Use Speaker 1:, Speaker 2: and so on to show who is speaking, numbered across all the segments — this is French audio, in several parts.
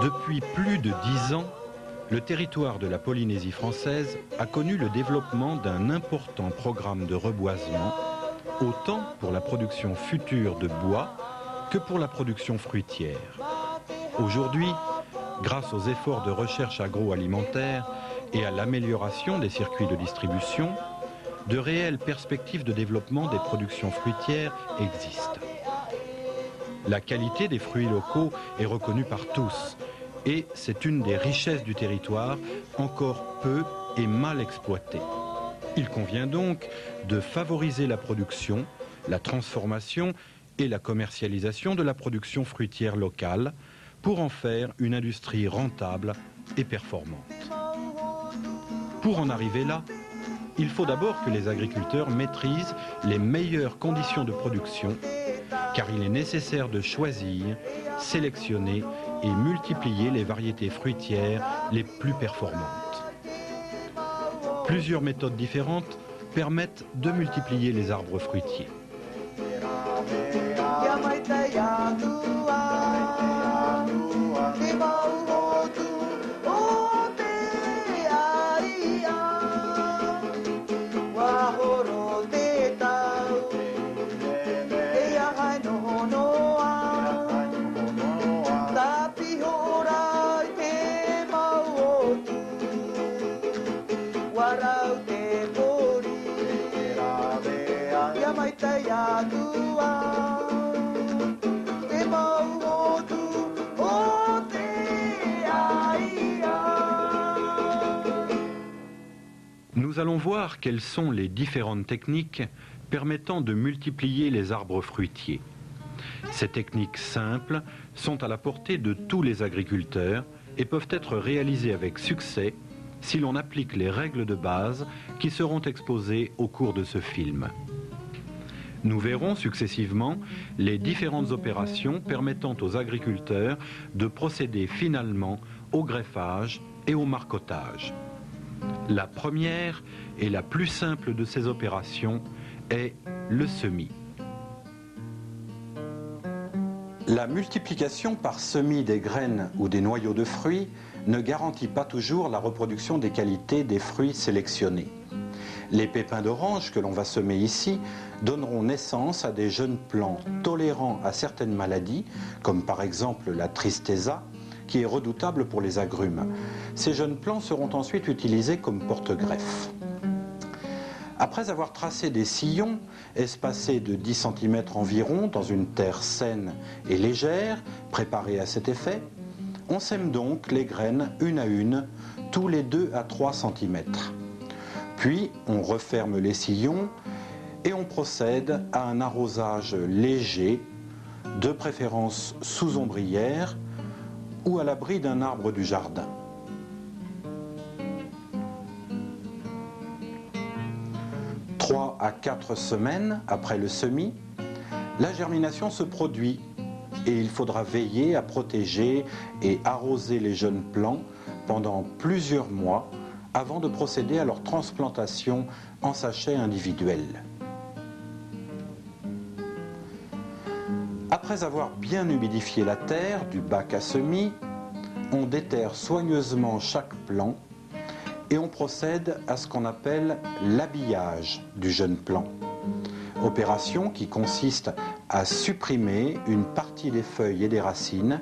Speaker 1: Depuis plus de 10 ans, le territoire de la Polynésie française a connu le développement d'un important programme de reboisement, autant pour la production future de bois que pour la production fruitière. Aujourd'hui, grâce aux efforts de recherche agroalimentaire et à l'amélioration des circuits de distribution, de réelles perspectives de développement des productions fruitières existent. La qualité des fruits locaux est reconnue par tous et c'est une des richesses du territoire encore peu et mal exploitée. Il convient donc de favoriser la production, la transformation et la commercialisation de la production fruitière locale pour en faire une industrie rentable et performante. Pour en arriver là, il faut d'abord que les agriculteurs maîtrisent les meilleures conditions de production, car il est nécessaire de choisir, sélectionner et multiplier les variétés fruitières les plus performantes. Plusieurs méthodes différentes permettent de multiplier les arbres fruitiers. Nous allons voir quelles sont les différentes techniques permettant de multiplier les arbres fruitiers. Ces techniques simples sont à la portée de tous les agriculteurs et peuvent être réalisées avec succès si l'on applique les règles de base qui seront exposées au cours de ce film. Nous verrons successivement les différentes opérations permettant aux agriculteurs de procéder finalement au greffage et au marcottage. La première et la plus simple de ces opérations est le semis. La multiplication par semis des graines ou des noyaux de fruits ne garantit pas toujours la reproduction des qualités des fruits sélectionnés. Les pépins d'orange que l'on va semer ici donneront naissance à des jeunes plants tolérants à certaines maladies, comme par exemple la tristeza, qui est redoutable pour les agrumes. Ces jeunes plants seront ensuite utilisés comme porte-greffes. Après avoir tracé des sillons espacés de 10 cm environ dans une terre saine et légère, préparée à cet effet, on sème donc les graines une à une, tous les 2 à 3 cm. Puis on referme les sillons et on procède à un arrosage léger, de préférence sous ombrière ou à l'abri d'un arbre du jardin. Trois à 4 semaines après le semis, la germination se produit et il faudra veiller à protéger et arroser les jeunes plants pendant plusieurs mois avant de procéder à leur transplantation en sachets individuels. Après avoir bien humidifié la terre du bac à semis, on déterre soigneusement chaque plant et on procède à ce qu'on appelle l'habillage du jeune plant. Opération qui consiste à supprimer une partie des feuilles et des racines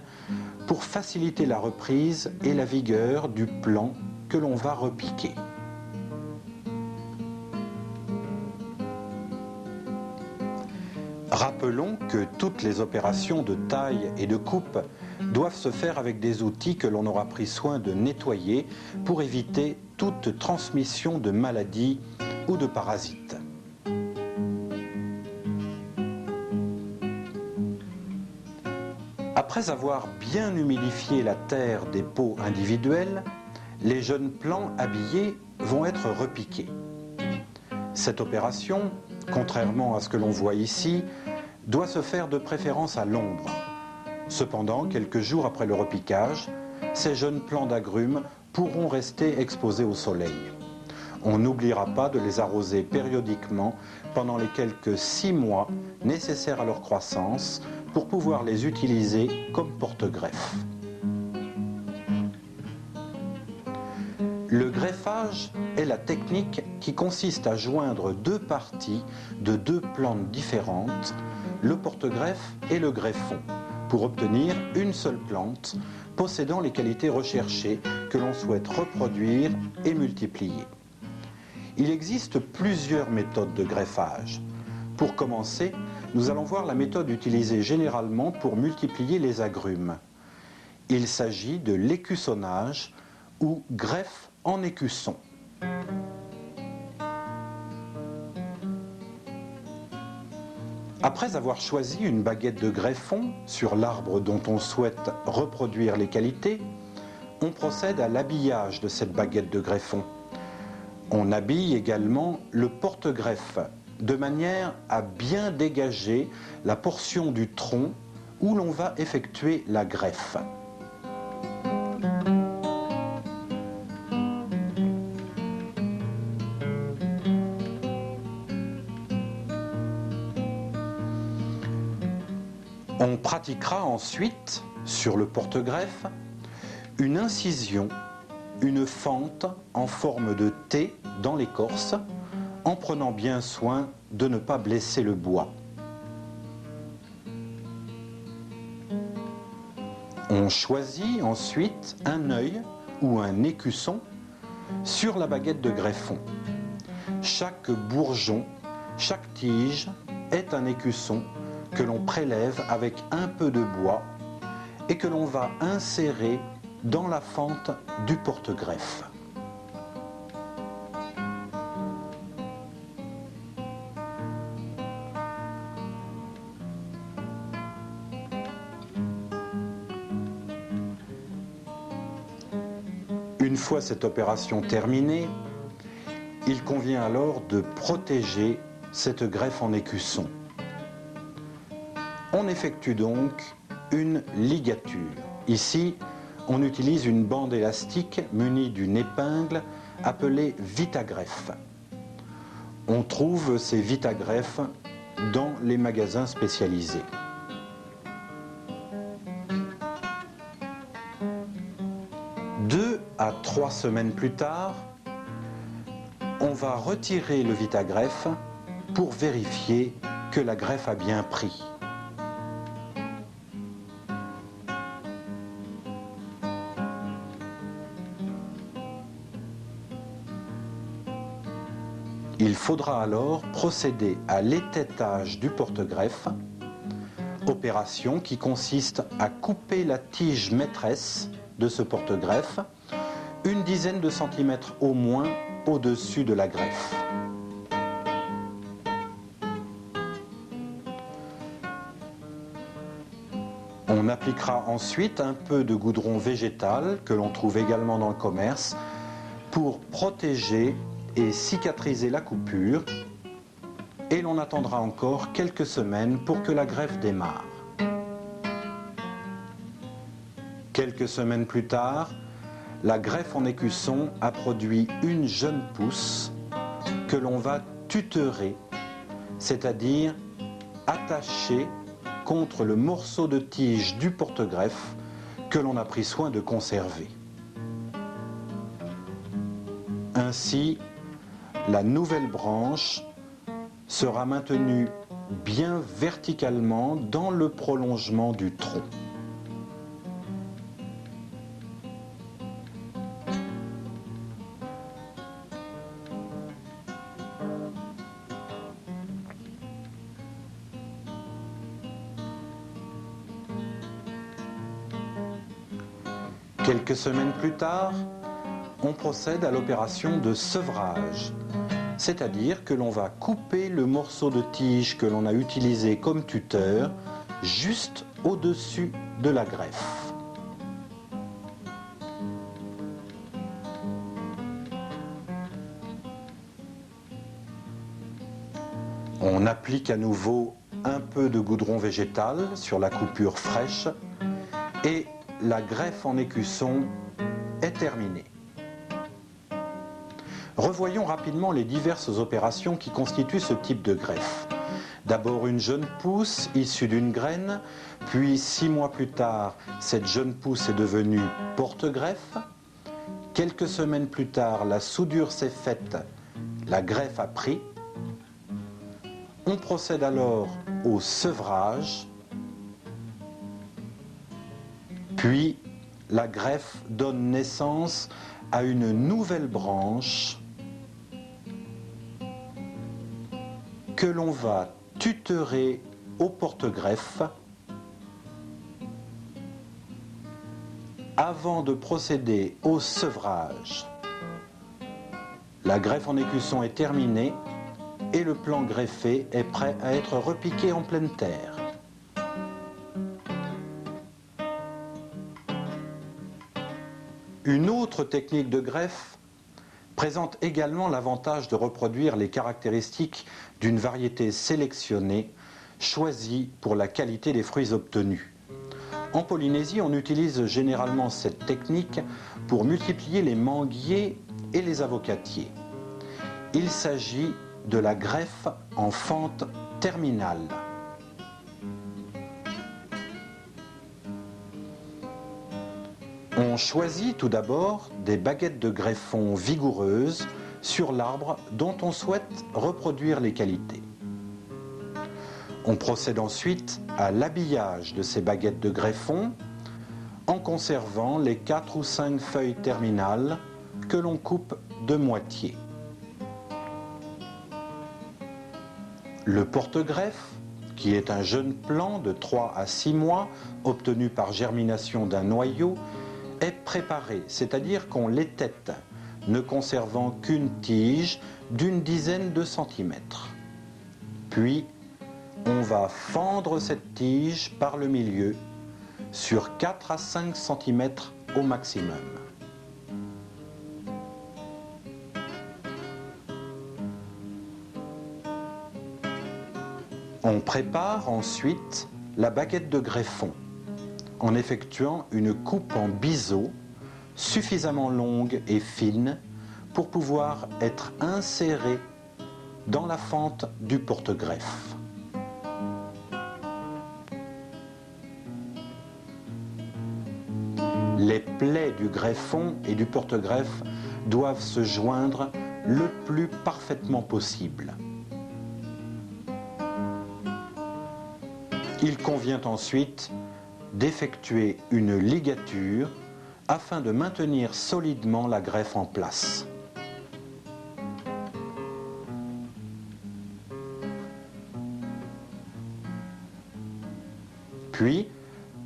Speaker 1: pour faciliter la reprise et la vigueur du plant que l'on va repiquer. Rappelons que toutes les opérations de taille et de coupe doivent se faire avec des outils que l'on aura pris soin de nettoyer pour éviter toute transmission de maladies ou de parasites. Après avoir bien humidifié la terre des pots individuels, les jeunes plants habillés vont être repiqués. Cette opération, contrairement à ce que l'on voit ici, doit se faire de préférence à l'ombre. Cependant, quelques jours après le repiquage, ces jeunes plants d'agrumes pourront rester exposés au soleil. On n'oubliera pas de les arroser périodiquement pendant les quelques 6 mois nécessaires à leur croissance pour pouvoir les utiliser comme porte-greffe. Le greffage est la technique qui consiste à joindre deux parties de deux plantes différentes, le porte-greffe et le greffon, pour obtenir une seule plante possédant les qualités recherchées que l'on souhaite reproduire et multiplier. Il existe plusieurs méthodes de greffage. Pour commencer, nous allons voir la méthode utilisée généralement pour multiplier les agrumes. Il s'agit de l'écussonnage ou greffe en écusson. Après avoir choisi une baguette de greffon sur l'arbre dont on souhaite reproduire les qualités, on procède à l'habillage de cette baguette de greffon. On habille également le porte-greffe de manière à bien dégager la portion du tronc où l'on va effectuer la greffe. On pratiquera ensuite, sur le porte-greffe, une incision, une fente en forme de T dans l'écorce, en prenant bien soin de ne pas blesser le bois. On choisit ensuite un œil ou un écusson sur la baguette de greffon. Chaque bourgeon, chaque tige est un écusson que l'on prélève avec un peu de bois et que l'on va insérer dans la fente du porte-greffe. Une fois cette opération terminée, il convient alors de protéger cette greffe en écusson. On effectue donc une ligature. Ici, on utilise une bande élastique munie d'une épingle appelée vitagreffe. On trouve ces vitagreffes dans les magasins spécialisés. Deux à 3 semaines plus tard, on va retirer le vitagreffe pour vérifier que la greffe a bien pris. Il faudra alors procéder à l'étêtage du porte-greffe, opération qui consiste à couper la tige maîtresse de ce porte-greffe, une dizaine de centimètres au moins au-dessus de la greffe. On appliquera ensuite un peu de goudron végétal que l'on trouve également dans le commerce pour protéger et cicatriser la coupure, et l'on attendra encore quelques semaines pour que la greffe démarre. Quelques semaines plus tard, la greffe en écusson a produit une jeune pousse que l'on va tutorer, c'est-à-dire attacher contre le morceau de tige du porte-greffe que l'on a pris soin de conserver. Ainsi, la nouvelle branche sera maintenue bien verticalement dans le prolongement du tronc. Quelques semaines plus tard, on procède à l'opération de sevrage, c'est-à-dire que l'on va couper le morceau de tige que l'on a utilisé comme tuteur juste au-dessus de la greffe. On applique à nouveau un peu de goudron végétal sur la coupure fraîche et la greffe en écusson est terminée. Revoyons rapidement les diverses opérations qui constituent ce type de greffe. D'abord une jeune pousse issue d'une graine, puis 6 mois plus tard, cette jeune pousse est devenue porte-greffe. Quelques semaines plus tard, la soudure s'est faite, la greffe a pris. On procède alors au sevrage, puis la greffe donne naissance à une nouvelle branche que l'on va tutorer au porte-greffe avant de procéder au sevrage. La greffe en écusson est terminée et le plan greffé est prêt à être repiqué en pleine terre. Une autre technique de greffe présente également l'avantage de reproduire les caractéristiques d'une variété sélectionnée, choisie pour la qualité des fruits obtenus. En Polynésie, on utilise généralement cette technique pour multiplier les manguiers et les avocatiers. Il s'agit de la greffe en fente terminale. On choisit tout d'abord des baguettes de greffon vigoureuses sur l'arbre dont on souhaite reproduire les qualités. On procède ensuite à l'habillage de ces baguettes de greffon en conservant les 4 ou 5 feuilles terminales que l'on coupe de moitié. Le porte-greffe, qui est un jeune plant de 3 à 6 mois obtenu par germination d'un noyau, est préparé, c'est-à-dire qu'on l'étête, ne conservant qu'une tige d'une dizaine de centimètres. Puis, on va fendre cette tige par le milieu sur 4 à 5 centimètres au maximum. On prépare ensuite la baguette de greffon en effectuant une coupe en biseau suffisamment longue et fine pour pouvoir être insérée dans la fente du porte-greffe. Les plaies du greffon et du porte-greffe doivent se joindre le plus parfaitement possible. Il convient ensuite d'effectuer une ligature afin de maintenir solidement la greffe en place. Puis,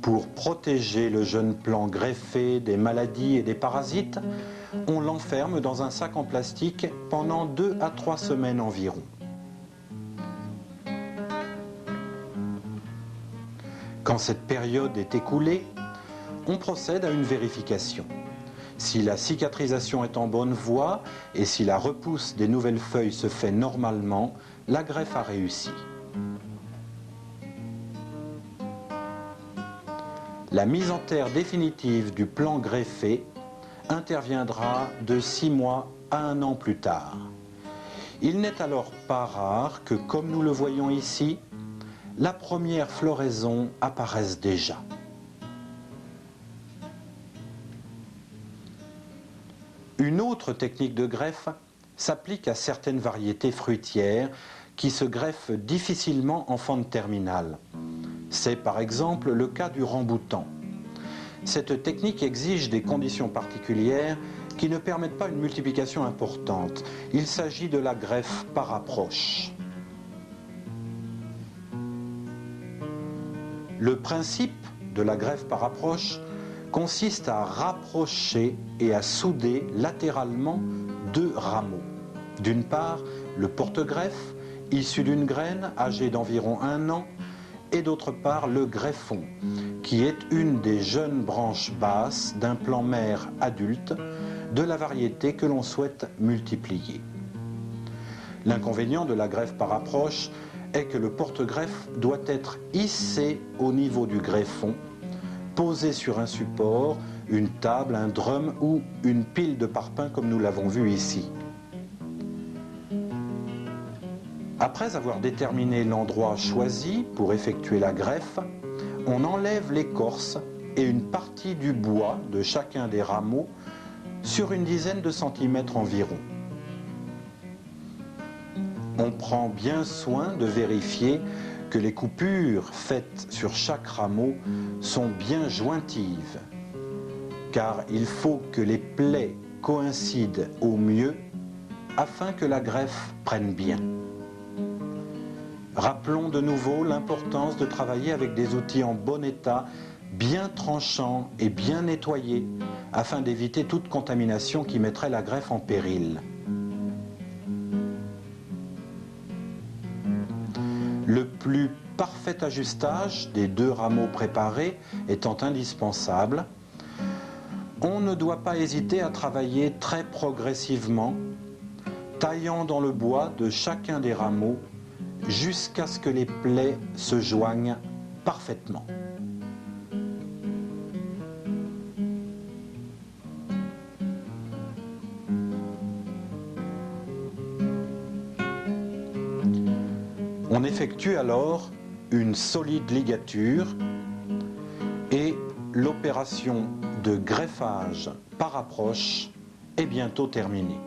Speaker 1: pour protéger le jeune plant greffé des maladies et des parasites, on l'enferme dans un sac en plastique pendant 2 à 3 semaines environ. Quand cette période est écoulée, on procède à une vérification. Si la cicatrisation est en bonne voie et si la repousse des nouvelles feuilles se fait normalement, la greffe a réussi. La mise en terre définitive du plant greffé interviendra de 6 mois à 1 an plus tard. Il n'est alors pas rare que, comme nous le voyons ici, la première floraison apparaisse déjà. Une autre technique de greffe s'applique à certaines variétés fruitières qui se greffent difficilement en fente terminale. C'est par exemple le cas du ramboutan. Cette technique exige des conditions particulières qui ne permettent pas une multiplication importante. Il s'agit de la greffe par approche. Le principe de la greffe par approche consiste à rapprocher et à souder latéralement deux rameaux. D'une part, le porte-greffe, issu d'une graine âgée d'environ 1 an, et d'autre part le greffon, qui est une des jeunes branches basses d'un plant mère adulte de la variété que l'on souhaite multiplier. L'inconvénient de la greffe par approche est que le porte-greffe doit être hissé au niveau du greffon, posé sur un support, une table, un drum ou une pile de parpaing comme nous l'avons vu ici. Après avoir déterminé l'endroit choisi pour effectuer la greffe, on enlève l'écorce et une partie du bois de chacun des rameaux sur une dizaine de centimètres environ. On prend bien soin de vérifier que les coupures faites sur chaque rameau sont bien jointives, car il faut que les plaies coïncident au mieux afin que la greffe prenne bien. Rappelons de nouveau l'importance de travailler avec des outils en bon état, bien tranchants et bien nettoyés, afin d'éviter toute contamination qui mettrait la greffe en péril. Le plus parfait ajustage des deux rameaux préparés étant indispensable, on ne doit pas hésiter à travailler très progressivement, taillant dans le bois de chacun des rameaux jusqu'à ce que les plaies se joignent parfaitement. On effectue alors une solide ligature et l'opération de greffage par approche est bientôt terminée.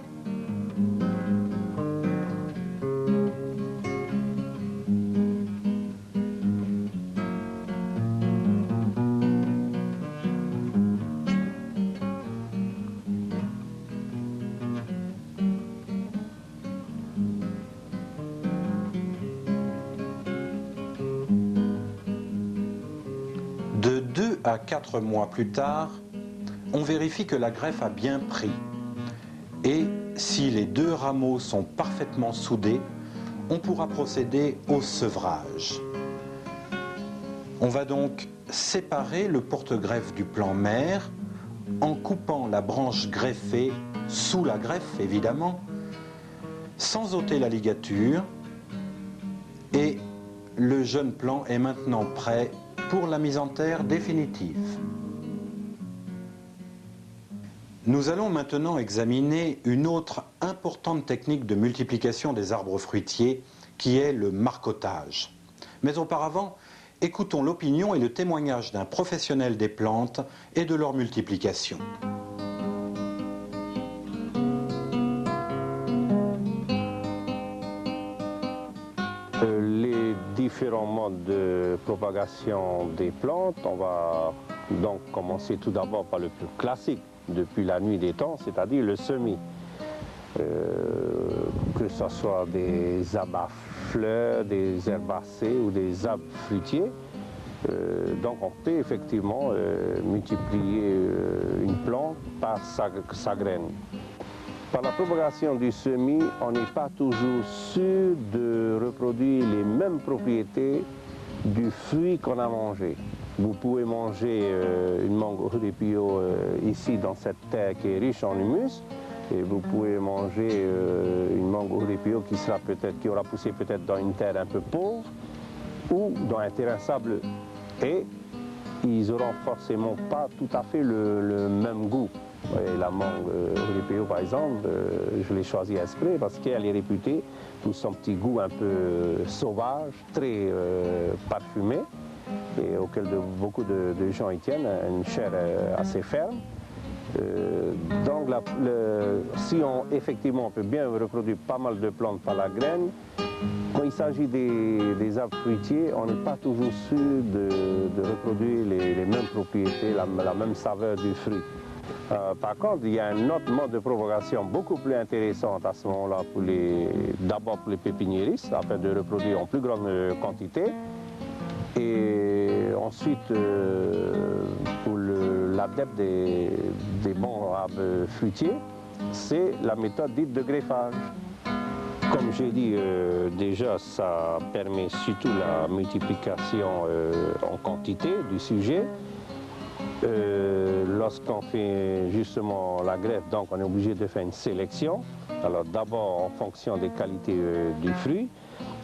Speaker 1: De 2 à 4 mois plus tard, on vérifie que la greffe a bien pris. Et si les deux rameaux sont parfaitement soudés, on pourra procéder au sevrage. On va donc séparer le porte-greffe du plant mère en coupant la branche greffée sous la greffe, évidemment, sans ôter la ligature. Et le jeune plant est maintenant prêt pour la mise en terre définitive. Nous allons maintenant examiner une autre importante technique de multiplication des arbres fruitiers qui est le marcottage. Mais auparavant, écoutons l'opinion et le témoignage d'un professionnel des plantes et de leur multiplication.
Speaker 2: Les différents modes de propagation des plantes, on va donc commencer tout d'abord par le plus classique depuis la nuit des temps, c'est-à-dire le semis. Que ce soit des arbres à fleurs, des herbacées ou des arbres fruitiers. Donc on peut effectivement multiplier une plante par sa graine. Par la propagation du semis, on n'est pas toujours sûr de reproduire les mêmes propriétés du fruit qu'on a mangé. Vous pouvez manger une mangue horipio ici dans cette terre qui est riche en humus, et vous pouvez manger une mangue horipio qui aura poussé peut-être dans une terre un peu pauvre ou dans un terrain sableux. Et ils n'auront forcément pas tout à fait le même goût. La mangue horipio, par exemple, je l'ai choisie exprès parce qu'elle est réputée pour son petit goût un peu sauvage, très parfumé, et auquel beaucoup de gens y tiennent, une chair assez ferme. Donc si effectivement on peut bien reproduire pas mal de plantes par la graine, quand il s'agit des arbres fruitiers, on n'est pas toujours sûr de reproduire les mêmes propriétés, la même saveur du fruit. Par contre, il y a un autre mode de propagation beaucoup plus intéressant à ce moment-là, d'abord pour les pépiniéristes, afin de reproduire en plus grande quantité, et ensuite pour l'adepte des bons arbres fruitiers, c'est la méthode dite de greffage. Comme j'ai dit déjà, ça permet surtout la multiplication en quantité du sujet. Lorsqu'on fait justement la greffe, donc on est obligé de faire une sélection. Alors d'abord en fonction des qualités du fruit.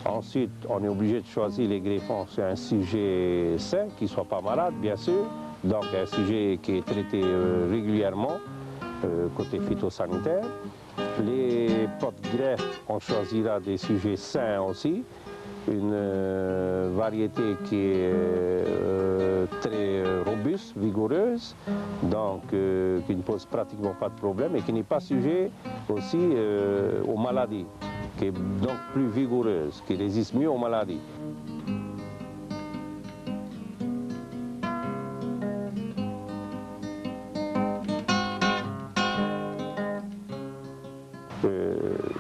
Speaker 2: Ensuite, on est obligé de choisir les greffons sur un sujet sain, qui ne soit pas malade, bien sûr. Donc un sujet qui est traité régulièrement, côté phytosanitaire. Les potes greffes, on choisira des sujets sains aussi. Une variété qui est très robuste, vigoureuse, donc qui ne pose pratiquement pas de problème et qui n'est pas sujet aussi aux maladies, qui est donc plus vigoureuse, qui résiste mieux aux maladies.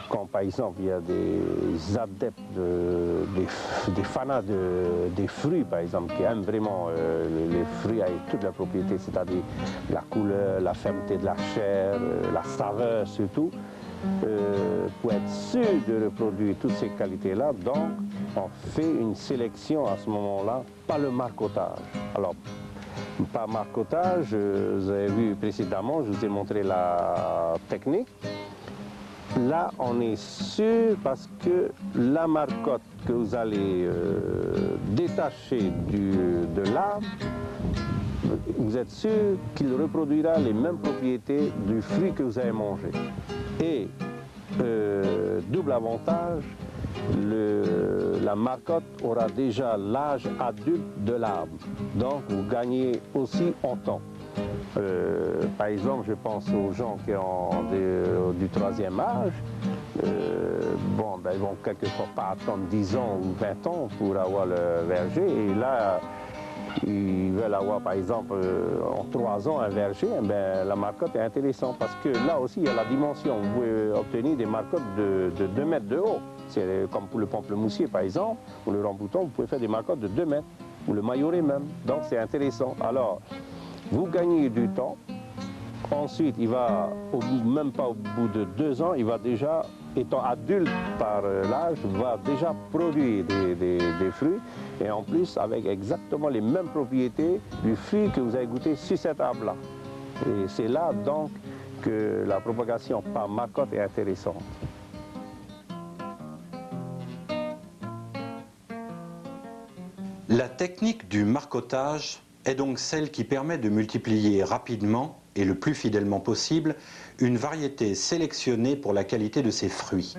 Speaker 2: Quand par exemple il y a des adeptes, des fanats des fruits par exemple, qui aiment vraiment les fruits avec toute la propriété, c'est-à-dire la couleur, la fermeté de la chair, la saveur surtout, pour être sûr de reproduire toutes ces qualités-là, donc on fait une sélection à ce moment-là, pas le marcottage. Alors, par marcottage, vous avez vu précédemment, je vous ai montré la technique. Là, on est sûr parce que la marcotte que vous allez détacher de l'arbre, vous êtes sûr qu'il reproduira les mêmes propriétés du fruit que vous avez mangé. Et double avantage, la marcotte aura déjà l'âge adulte de l'arbre. Donc, vous gagnez aussi en temps. Par exemple, je pense aux gens qui ont du 3e âge. Ils vont quelquefois pas attendre 10 ans ou 20 ans pour avoir le verger. Et là, ils veulent avoir, par exemple, en 3 ans un verger. La marcotte est intéressante parce que là aussi, il y a la dimension. Vous pouvez obtenir des marcottes de 2 mètres de haut. C'est comme pour le pamplemoussier, par exemple, ou le rambouton, vous pouvez faire des marcottes de 2 mètres, ou le mailloré même. Donc, c'est intéressant. Alors, vous gagnez du temps. Ensuite, il va, même pas au bout de 2 ans, il va déjà, étant adulte par l'âge, va déjà produire des fruits. Et en plus, avec exactement les mêmes propriétés du fruit que vous avez goûté sur cet arbre-là. Et c'est là, donc, que la propagation par marcotte est intéressante.
Speaker 1: La technique du marcottage est donc celle qui permet de multiplier rapidement et le plus fidèlement possible une variété sélectionnée pour la qualité de ses fruits.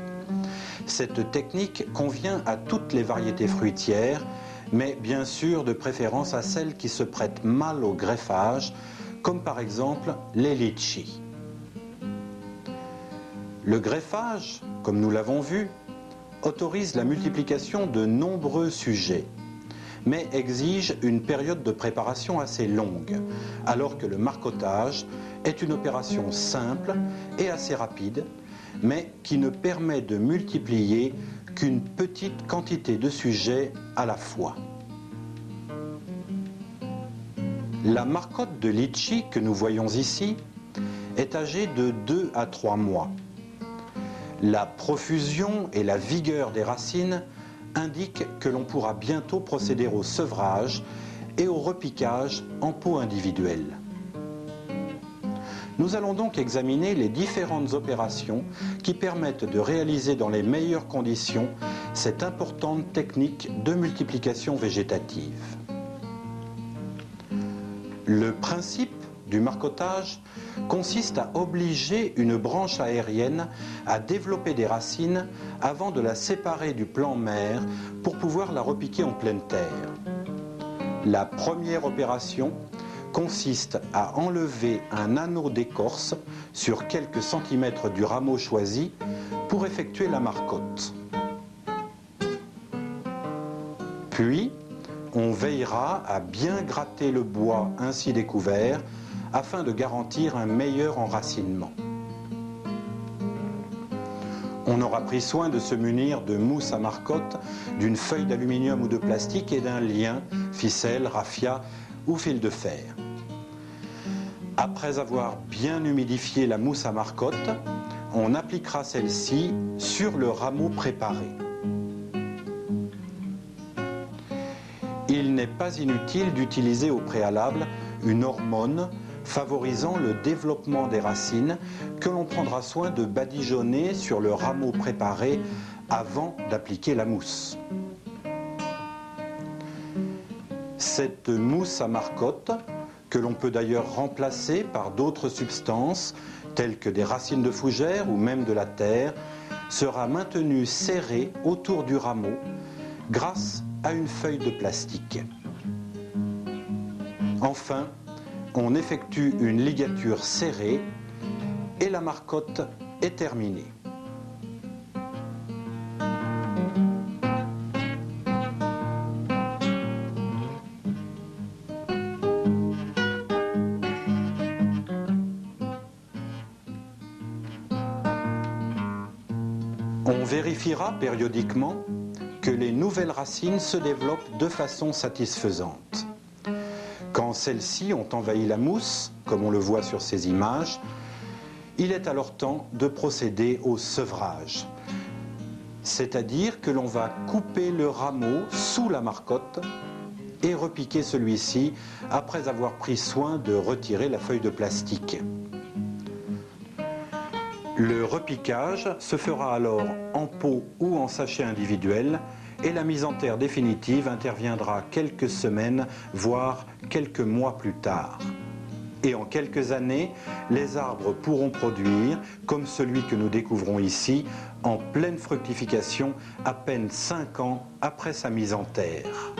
Speaker 1: Cette technique convient à toutes les variétés fruitières, mais bien sûr de préférence à celles qui se prêtent mal au greffage, comme par exemple les litchis. Le greffage, comme nous l'avons vu, autorise la multiplication de nombreux sujets, mais exige une période de préparation assez longue, alors que le marcottage est une opération simple et assez rapide, mais qui ne permet de multiplier qu'une petite quantité de sujets à la fois. La marcotte de litchi que nous voyons ici est âgée de 2 à 3 mois. La profusion et la vigueur des racines indique que l'on pourra bientôt procéder au sevrage et au repiquage en pots individuels. Nous allons donc examiner les différentes opérations qui permettent de réaliser dans les meilleures conditions cette importante technique de multiplication végétative. Le principe du marcottage consiste à obliger une branche aérienne à développer des racines avant de la séparer du plan mère pour pouvoir la repiquer en pleine terre. La première opération consiste à enlever un anneau d'écorce sur quelques centimètres du rameau choisi pour effectuer la marcotte. Puis, on veillera à bien gratter le bois ainsi découvert afin de garantir un meilleur enracinement. On aura pris soin de se munir de mousse à marcotte, d'une feuille d'aluminium ou de plastique et d'un lien, ficelle, raffia ou fil de fer. Après avoir bien humidifié la mousse à marcotte, on appliquera celle-ci sur le rameau préparé. Il n'est pas inutile d'utiliser au préalable une hormone favorisant le développement des racines que l'on prendra soin de badigeonner sur le rameau préparé avant d'appliquer la mousse. Cette mousse à marcotte, que l'on peut d'ailleurs remplacer par d'autres substances telles que des racines de fougère ou même de la terre, sera maintenue serrée autour du rameau grâce à une feuille de plastique. Enfin, on effectue une ligature serrée et la marcotte est terminée. On vérifiera périodiquement que les nouvelles racines se développent de façon satisfaisante. Quand celles-ci ont envahi la mousse, comme on le voit sur ces images, il est alors temps de procéder au sevrage. C'est-à-dire que l'on va couper le rameau sous la marcotte et repiquer celui-ci après avoir pris soin de retirer la feuille de plastique. Le repiquage se fera alors en pot ou en sachet individuel et la mise en terre définitive interviendra quelques semaines, voire quelques mois plus tard. Et en quelques années, les arbres pourront produire, comme celui que nous découvrons ici, en pleine fructification à peine 5 ans après sa mise en terre.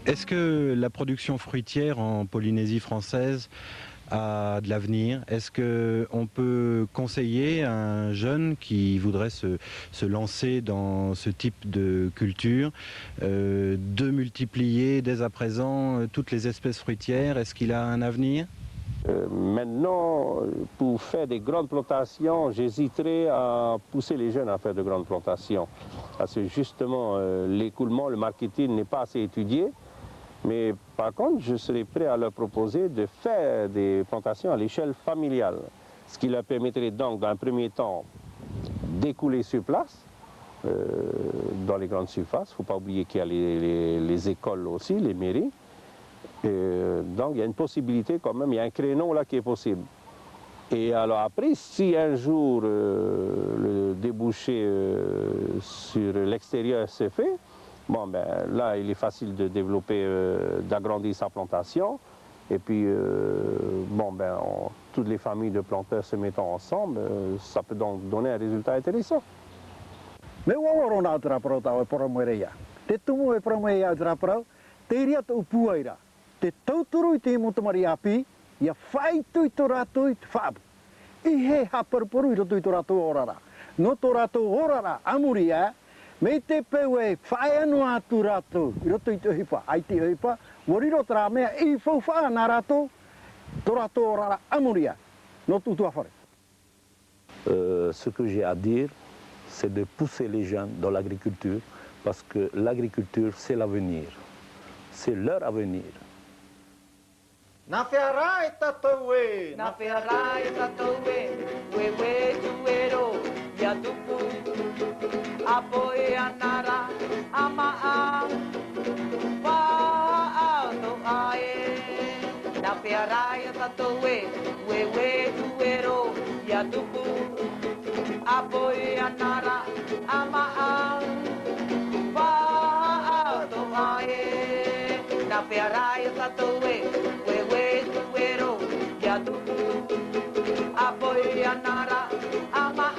Speaker 1: Est-ce que la production fruitière en Polynésie française a de l'avenir? Est-ce qu'on peut conseiller à un jeune qui voudrait se lancer dans ce type de culture de multiplier dès à présent toutes les espèces fruitières? Est-ce qu'il a un avenir?
Speaker 2: Maintenant, pour faire des grandes plantations, j'hésiterais à pousser les jeunes à faire de grandes plantations. Parce que justement, l'écoulement, le marketing n'est pas assez étudié. Mais par contre, je serais prêt à leur proposer de faire des plantations à l'échelle familiale. Ce qui leur permettrait donc, dans un premier temps, d'écouler sur place, dans les grandes surfaces. Il ne faut pas oublier qu'il y a les écoles aussi, les mairies. Donc il y a une possibilité quand même, il y a un créneau là qui est possible. Et alors après, si un jour le débouché sur l'extérieur se fait, bon ben là il est facile de développer, d'agrandir sa plantation. Et puis bon ben toutes les familles de planteurs se mettant ensemble, ça peut donc donner un résultat intéressant.
Speaker 3: Me wawaro na atraparo tau e paramoereia. Te tumu e paramoeia atraparo, te iria tau puaira. Te tauturu I te motamari api, ia whai tui to rato I te whaabu. I he haparuparu I roto I to rato orara. No to rato orara amuria, me te peu e whai anu atu rato, I roto I te hipa, ai te hipa, wariro tra mea I whauwha na rato, to rato orara amuria. No tu tuafare.
Speaker 4: Ce que j'ai à dire, c'est de pousser les jeunes dans l'agriculture, parce que l'agriculture, c'est l'avenir. C'est leur avenir.
Speaker 3: Na whiara e tatou e,
Speaker 5: Na whiara e tatou we tuero, ia tupu, apo e anara, ama a, wha ato ae. Na whiara e tatou we tuero, ia tupu, apo e anara, ama a, wha ato ae. Na whiara e tatou tuero, ia tupu, apo e anara, ama